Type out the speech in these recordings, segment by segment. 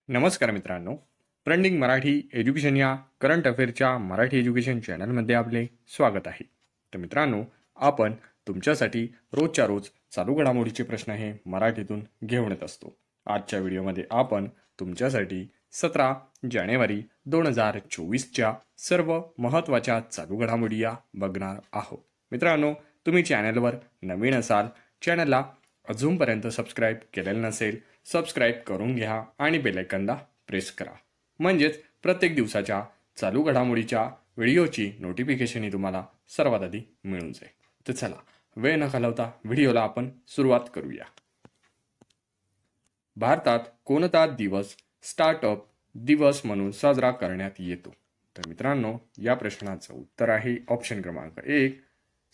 नमस्कार मित्रांनो, trending Marathi education या करंट अफेअरच्या मराठी एज्युकेशन चॅनलमध्ये आपले स्वागत आहे। तर मित्रांनो, आपण तुमच्यासाठी रोजच्या रोज चालू घडामोडीचे प्रश्न हे मराठीतून घेऊन येत असतो। आजच्या व्हिडिओमध्ये आपण तुमच्यासाठी 17 जानेवारी 2024च्या सर्व महत्त्वाच्या चालू घडामोडी या बघणार आहोत। मित्रांनो, तुम्ही चॅनलवर नवीन असाल, चॅनलला अजूनपर्यंत सबस्क्राइब केलेलं नसेल, सबस्क्राइब करून घ्या आणि बेल आयकॉनला प्रेस करा, म्हणजेच प्रत्येक दिवसाच्या चालू घडामोडीच्या व्हिडिओची नोटिफिकेशन ही तुम्हाला सर्वात आधी मिळून जाईल। तर चला, वेळ न घालवता व्हिडिओला आपण सुरुवात करूया। भारतात कोणता दिवस स्टार्टअप दिवस म्हणून साजरा करण्यात येतो? तर मित्रांनो, या प्रश्नाचं उत्तर आहे ऑप्शन क्रमांक 1,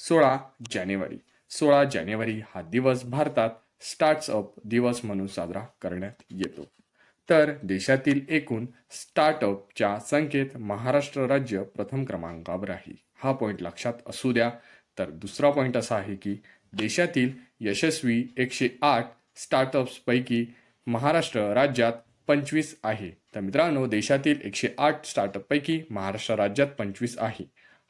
16 जानेवारी। 16 जानेवारी हा दिवस भारतात स्टार्टअप दिवस म्हणून साजरा करण्यात येतो। तर देशातील एकूण स्टार्टअपच्या संख्येत महाराष्ट्र राज्य प्रथम क्रमांकावर आहे। हा पॉइंट लक्षात असू द्या। तर दुसरा पॉइंट असा आहे की देशातील यशस्वी 108 स्टार्टअप्स पैकी महाराष्ट्र राज्यात 25 आहे। तर मित्रांनो, देशातील 108 स्टार्टअप पैकी महाराष्ट्र राज्यात 25 आहे।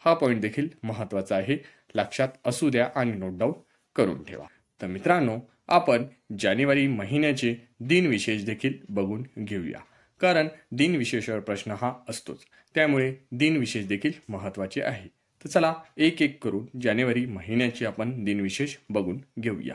हा पॉइंट देखील महत्त्वाचा आहे, लक्षात असू द्या आणि नोट डाऊन करून ठेवा। तर मित्रांनो, आपण जानेवारी महिन्याचे दिनविशेष देखील बघून घेऊया, कारण दिनविशेषावर प्रश्न हा असतोच, त्यामुळे दिनविशेष देखील महत्त्वाचे आहे। तर चला, एक एक करून जानेवारी महिन्याचे आपण दिनविशेष बघून घेऊया।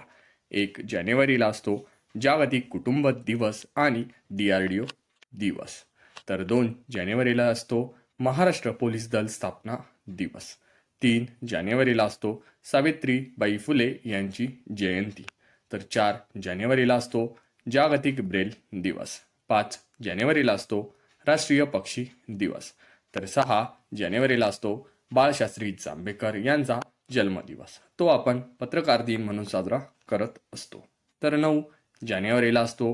1 जानेवारीला असतो जागतिक कुटुंब दिवस आणि DRDO दिवस। तर 2 जानेवारीला असतो महाराष्ट्र पोलीस दल स्थापना दिवस। 3 जानेवारीला असतो सावित्रीबाई फुले यांची जयंती। तर 4 जानेवारीला असतो जागतिक ब्रेल दिवस। 5 जानेवारीला असतो राष्ट्रीय पक्षी दिवस। तर 6 जानेवारीला असतो बाळशास्त्री जांभेकर यांचा जन्मदिवस, तो आपण पत्रकार दिन म्हणून साजरा करत असतो। तर 9 जानेवारीला असतो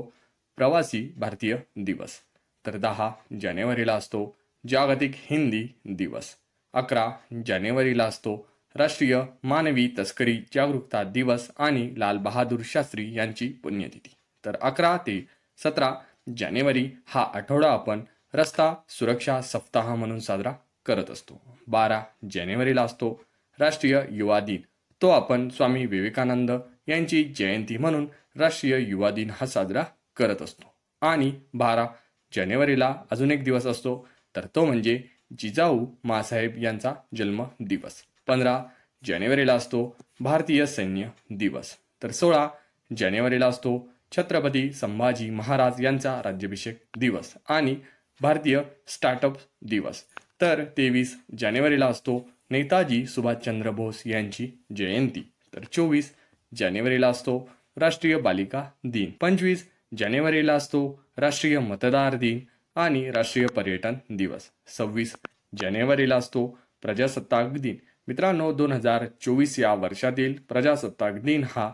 प्रवासी भारतीय दिवस। तर 10 जानेवारीला असतो जागतिक हिंदी दिवस। 11 जानेवारीला असतो राष्ट्रीय मानवी तस्करी जागरूकता दिवस आणि लाल बहादूर शास्त्री यांची पुण्यतिथी। तर 11 ते 17 जानेवारी हा आठवडा आपण रस्ता सुरक्षा सप्ताह म्हणून साजरा करत असतो। 12 जानेवारीला असतो राष्ट्रीय युवा दिन, तो आपण स्वामी विवेकानंद यांची जयंती म्हणून राष्ट्रीय युवा दिन हा साजरा करत असतो। आणि 12 जानेवारीला अजून एक दिवस असतो, तर तो म्हणजे जिजाऊ मासाहेब यांचा जन्म दिवस। 15 जानेवारीला असतो भारतीय सैन्य दिवस। तर 16 जानेवारीला असतो छत्रपती संभाजी महाराज यांचा राज्याभिषेक दिवस आणि भारतीय स्टार्टअप दिवस। तर 23 जानेवारीला असतो नेताजी सुभाषचंद्र बोस यांची जयंती। तर 24 जानेवारीला असतो राष्ट्रीय बालिका दिन। 25 जानेवारीला असतो राष्ट्रीय मतदार दिन आणि राष्ट्रीय पर्यटन दिवस। 26 जानेवारीला असतो प्रजासत्ताक दिन। मित्रांनो, 2024 या वर्षातील प्रजासत्ताक दिन हा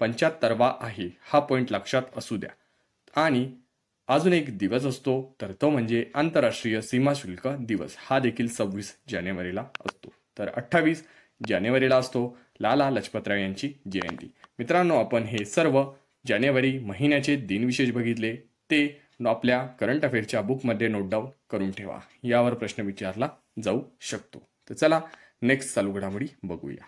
75वा आहे, हा पॉइंट लक्षात असू द्या। आणि अजून एक दिवस असतो, तर तो म्हणजे आंतरराष्ट्रीय सीमा शुल्क दिवस, हा देखील 26 जानेवारीला असतो। तर 28 जानेवारीला असतो लाला लजपतराव यांची जयंती। मित्रांनो, आपण हे सर्व जानेवारी महिन्याचे दिनविशेष बघितले, ते आपल्या करंट अफेअरच्या बुकमध्ये नोट डाऊन करून ठेवा, यावर प्रश्न विचारला जाऊ शकतो। तर चला, नेक्स्ट चालू घडामोडी बघूया।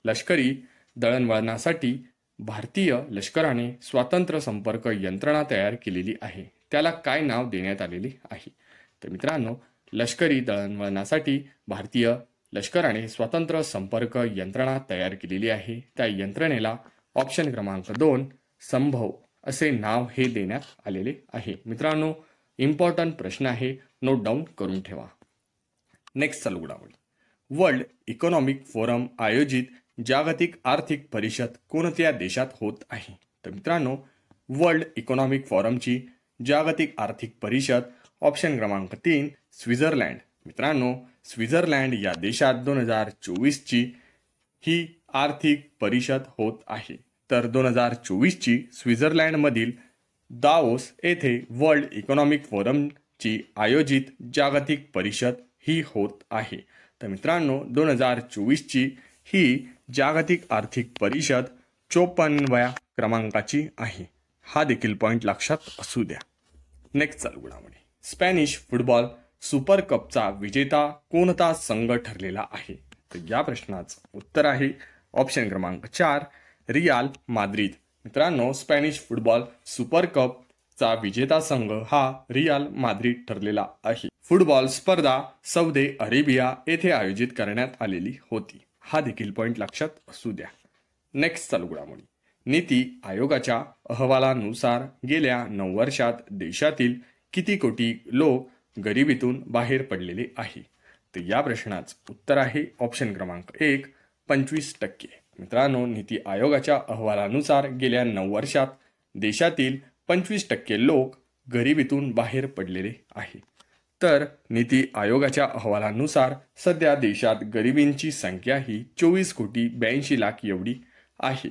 लष्करी दळणवळणासाठी भारतीय लष्कराने स्वतंत्र संपर्क यंत्रणा तयार केलेली आहे, त्याला काय नाव देण्यात आलेले आहे? तर मित्रांनो, लष्करी दळणवळणासाठी भारतीय लष्कराने स्वतंत्र संपर्क यंत्रणा तयार केलेली आहे। त्या यंत्रणेला ऑप्शन क्रमांक 2 संभव असे नाव हे देण्यात आलेले आहे। मित्रांनो, इम्पॉर्टंट प्रश्न आहे, नोट डाऊन करून ठेवा। नेक्स्ट चालू घडामोडी। वर्ल्ड इकॉनॉमिक फोरम आयोजित जागतिक आर्थिक परिषद कोणत्या देशात होत आहे? तर मित्रांनो, वर्ल्ड इकॉनॉमिक फोरमची जागतिक आर्थिक परिषद ऑप्शन क्रमांक 3 स्वित्झर्लंड। मित्रांनो, स्वित्झर्लंड या देशात 2024ची ही आर्थिक परिषद होत आहे। तर 2024ची स्वित्झर्लंडमधील दावोस येथे वर्ल्ड इकॉनॉमिक फोरमची आयोजित जागतिक परिषद ही होत आहे। तर मित्रांनो, 2024ची ही जागतिक आर्थिक परिषद 54व्या क्रमांकाची आहे, हा देखील पॉइंट लक्षात असू द्या। नेक्स्ट चालू घडामोडी, स्पॅनिश फुटबॉल सुपर कपचा विजेता कोणता संघ ठरलेला आहे? तर या प्रश्नाचं उत्तर आहे ऑप्शन क्रमांक 4, रियाल माद्रिद. मित्रांनो, स्पॅनिश फुटबॉल सुपर कपचा विजेता संघ हा रियाल माद्रिद ठरलेला आहे. फुटबॉल स्पर्धा सौदी अरेबिया येथे आयोजित करण्यात आलेली होती. हा देखील पॉइंट लक्षात असू द्या. नेक्स्ट चालू घडामोडी, नीती आयोगाच्या अहवालानुसार गेल्या 9 वर्षात देशातील किती कोटी लोक गरिबीतून बाहेर पडलेले आहे? तर या प्रश्नाचं उत्तर आहे ऑप्शन क्रमांक 1, 25%. मित्रांनो, नीती आयोगाच्या अहवालानुसार गेल्या 9 वर्षात देशातील 25% लोक गरिबीतून बाहेर पडलेले आहे. तर नीती आयोगाच्या अहवालानुसार सध्या देशात गरिबींची संख्या ही 24,82,00,000 एवढी आहे.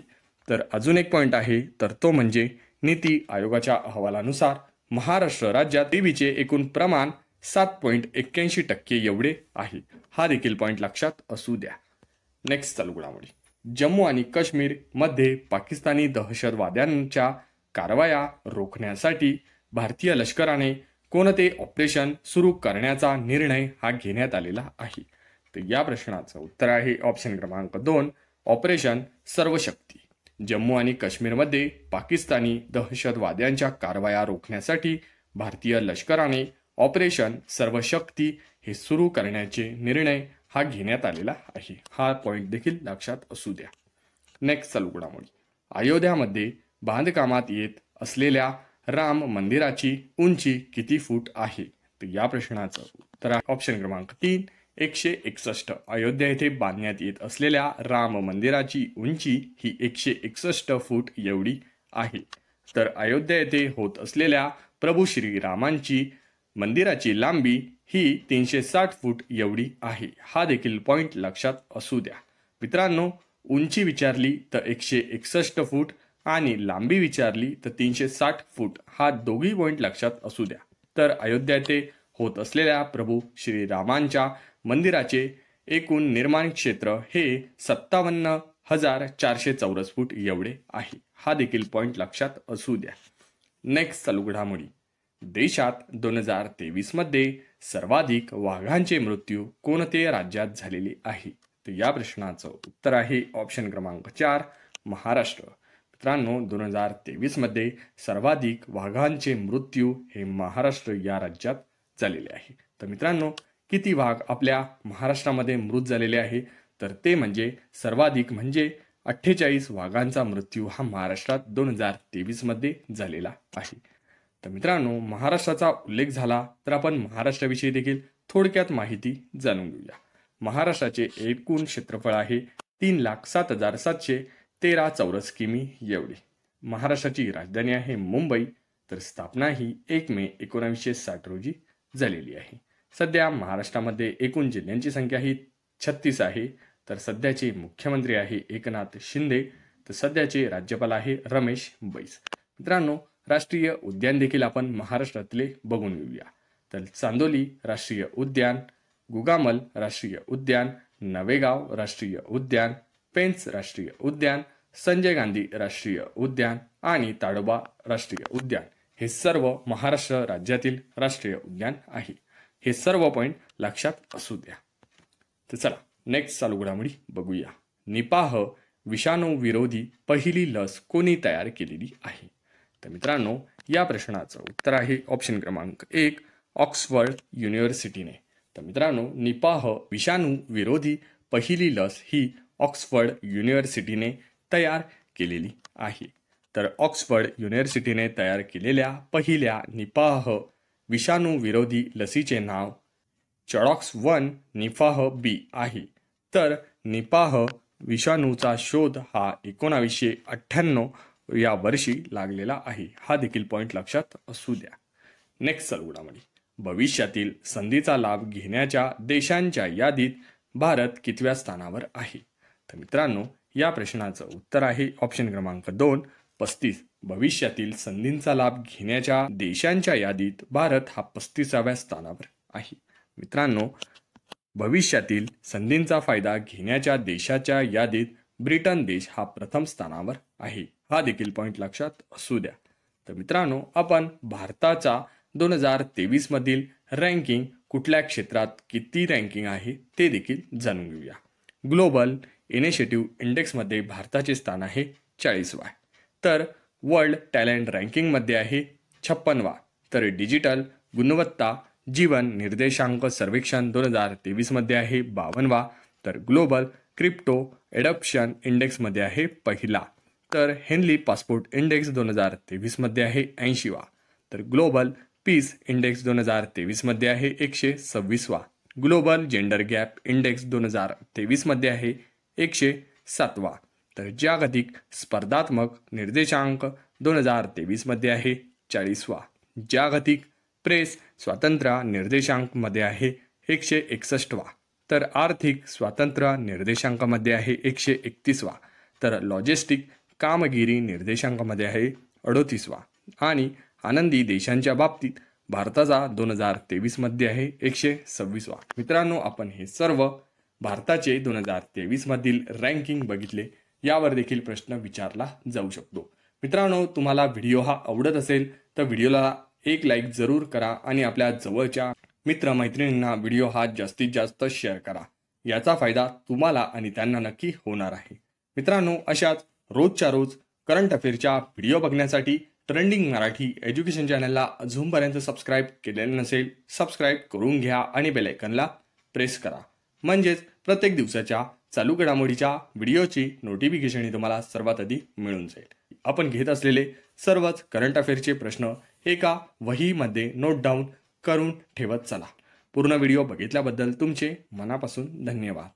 तर अजून एक पॉइंट आहे, तर तो म्हणजे नीती आयोगाच्या अहवालानुसार महाराष्ट्र राज्यात गरिबीचे एकूण प्रमाण 7.81% एवढे आहे. हा देखील पॉइंट लक्षात असू द्या. नेक्स्ट चालू घडामोडी, जम्मू आणि काश्मीर मध्ये पाकिस्तानी दहशतवाद्यांच्या कारवाया रोखण्यासाठी भारतीय लष्कराने कोणते ऑपरेशन सुरू करण्याचा निर्णय हा घेण्यात आलेला आहे? तर या प्रश्नाचं उत्तर आहे ऑप्शन क्रमांक 2, ऑपरेशन सर्वशक्ती. जम्मू आणि काश्मीरमध्ये पाकिस्तानी दहशतवाद्यांच्या कारवाया रोखण्यासाठी भारतीय लष्कराने ऑपरेशन सर्वशक्ती हे सुरू करण्याचे निर्णय हा घेण्यात आलेला आहे. हा पॉइंट देखील लक्षात असू द्या. नेक्स्ट चालू घडामोडी, अयोध्यामध्ये बांधकामात येत असलेल्या राम मंदिराची उंची किती फूट आहे? तर या प्रश्नाचं उत्तर आहे ऑप्शन क्रमांक 3, 161. अयोध्या येथे बांधण्यात येत असलेल्या राम मंदिराची उंची ही 161 फूट एवढी आहे. तर अयोध्या येथे होत असलेल्या प्रभू श्रीरामांची मंदिराची लांबी ही 360 फूट एवढी आहे. हा देखील पॉइंट लक्षात असू द्या. मित्रांनो, उंची विचारली तर 161 फूट आणि लांबी विचारली तर 360 फूट, हा दोघी पॉइंट लक्षात असू द्या. तर अयोध्या येथे होत असलेल्या प्रभू श्रीरामांच्या मंदिराचे एकूण निर्माण क्षेत्र हे 57,400 चौरस फूट एवढे आहे. हा देखील पॉइंट लक्षात असू द्या. नेक्स्ट चालू घडामोडी, देशात 2023 मध्ये सर्वाधिक वाघांचे मृत्यू कोणत्या राज्यात झालेले आहे? तर या प्रश्नाचं उत्तर आहे ऑप्शन क्रमांक 4, महाराष्ट्र. मित्रांनो, 2023 मध्ये सर्वाधिक वाघांचे मृत्यू हे महाराष्ट्र या राज्यात झालेले आहे. तर मित्रांनो, किती वाघ आपल्या महाराष्ट्रामध्ये मृत झालेले आहे? तर ते म्हणजे सर्वाधिक म्हणजे 48 वाघांचा मृत्यू हा महाराष्ट्रात 2023 मध्ये झालेला आहे. तर मित्रांनो, महाराष्ट्राचा उल्लेख झाला तर आपण महाराष्ट्राविषयी देखील थोडक्यात माहिती जाणून घेऊया. महाराष्ट्राचे एकूण क्षेत्रफळ आहे 3,07,713 चौरस किमी एवढी. महाराष्ट्राची राजधानी आहे मुंबई. तर स्थापना ही 1 मे 1960 रोजी झालेली आहे. सध्या महाराष्ट्रामध्ये एकूण जिल्ह्यांची संख्या ही 36 आहे. तर सध्याचे मुख्यमंत्री आहे एकनाथ शिंदे. तर सध्याचे राज्यपाल आहे रमेश बैस. मित्रांनो, राष्ट्रीय उद्यान देखील आपण महाराष्ट्रातले बघून घेऊया. तर चांदोली राष्ट्रीय उद्यान, गुगामल राष्ट्रीय उद्यान, नवेगाव राष्ट्रीय उद्यान, पेंच राष्ट्रीय उद्यान, संजय गांधी राष्ट्रीय उद्यान आणि ताडोबा राष्ट्रीय उद्यान हे सर्व महाराष्ट्र राज्यातील राष्ट्रीय उद्यान आहे. हे सर्व पॉइंट लक्षात असू द्या. तर चला नेक्स्ट चालू घडामोडी बघूया. निपाह विषाणू विरोधी पहिली लस कोणी तयार केलेली आहे? तर मित्रांनो, या प्रश्नाचं उत्तर आहे ऑप्शन क्रमांक 1, ऑक्सफर्ड युनिव्हर्सिटीने. तर मित्रांनो, निपाह विषाणू विरोधी पहिली लस ही ऑक्सफर्ड युनिव्हर्सिटीने तयार केलेली आहे. तर ऑक्सफर्ड युनिव्हर्सिटीने तयार केलेल्या पहिल्या निपाह विषाणू विरोधी लसीचे नाव चॉडॉक्स 1 निपाह बी आहे. तर निपाह विषाणूचा शोध हा 1998 या वर्षी लागलेला आहे. हा देखील पॉइंट लक्षात असू द्या. नेक्स्ट चालू घडामोडी, भविष्यातील संधीचा लाभ घेण्याच्या देशांच्या यादीत भारत कितव्या स्थानावर आहे? तर मित्रांनो, या प्रश्नाचं उत्तर आहे ऑप्शन क्रमांक 2, 35. भविष्यातील संधींचा लाभ घेण्याच्या देशांच्या यादीत भारत हा 35व्या स्थानावर आहे. मित्रांनो, भविष्यातील संधींचा फायदा घेण्याच्या देशाच्या यादीत ब्रिटन देश हा प्रथम स्थानावर आहे. हा देखील पॉइंट लक्षात असू द्या. तर मित्रांनो, आपण भारताचा 2023 मधील रँकिंग कुठल्या क्षेत्रात किती रँकिंग आहे ते देखील जाणून घेऊया. ग्लोबल इनिशिएटिव्ह इंडेक्समध्ये भारताचे स्थान आहे 40वा. तर वर्ल्ड टॅलेंट रँकिंगमध्ये आहे 56वा. तर डिजिटल गुणवत्ता जीवन निर्देशांक सर्वेक्षण 2023 मध्ये आहे 52वा. तर ग्लोबल क्रिप्टो एडॉप्शन इंडेक्समध्ये आहे पहिला. तर हेनली पासपोर्ट इंडेक्स 2023 मध्ये आहे 80वा. तर ग्लोबल पीस इंडेक्स 2023 मध्ये आहे 126वा. ग्लोबल जेंडर गॅप इंडेक्स 2023 मध्ये आहे 107वा. तर जागतिक स्पर्धात्मक निर्देशांक 2023 मध्ये आहे 40वा. जागतिक प्रेस स्वातंत्र्य निर्देशांकमध्ये आहे 161वा. तर आर्थिक स्वातंत्र्य निर्देशांकामध्ये आहे 131वा. तर लॉजिस्टिक कामगिरी निर्देशांकामध्ये आहे 38वा. आणि आनंदी देशांच्या बाबतीत भारताचा 2023 मध्ये आहे 126वा. मित्रांनो, आपण हे सर्व भारताचे 2023 मधील रँकिंग बघितले. यावर देखील प्रश्न विचारला जाऊ शकतो. मित्रांनो, तुम्हाला व्हिडिओ हा आवडत असेल तर व्हिडिओला एक लाईक जरूर करा आणि आपल्या जवळच्या मित्रमैत्रिणींना व्हिडिओ हा जास्तीत जास्त शेअर करा. याचा फायदा तुम्हाला आणि त्यांना नक्की होणार आहे. मित्रांनो, अशाच रोजच्या रोज करंट अफेअरच्या व्हिडिओ बघण्यासाठी ट्रेंडिंग मराठी एज्युकेशन चॅनलला अजूनपर्यंत सबस्क्राईब केलेलं नसेल, सबस्क्राईब करून घ्या आणि बेल आयकॉनला प्रेस करा. म्हणजेच प्रत्येक दिवसाच्या चालू घडामोडीच्या व्हिडिओची नोटिफिकेशन तुम्हाला सर्वात आधी मिळून जाईल. आपण घेत असलेले सर्वच करंट अफेअरचे प्रश्न एका वहीमध्ये नोट डाऊन करून ठेवत चला. पूर्ण व्हिडिओ बघितल्याबद्दल तुमचे मनापासून धन्यवाद.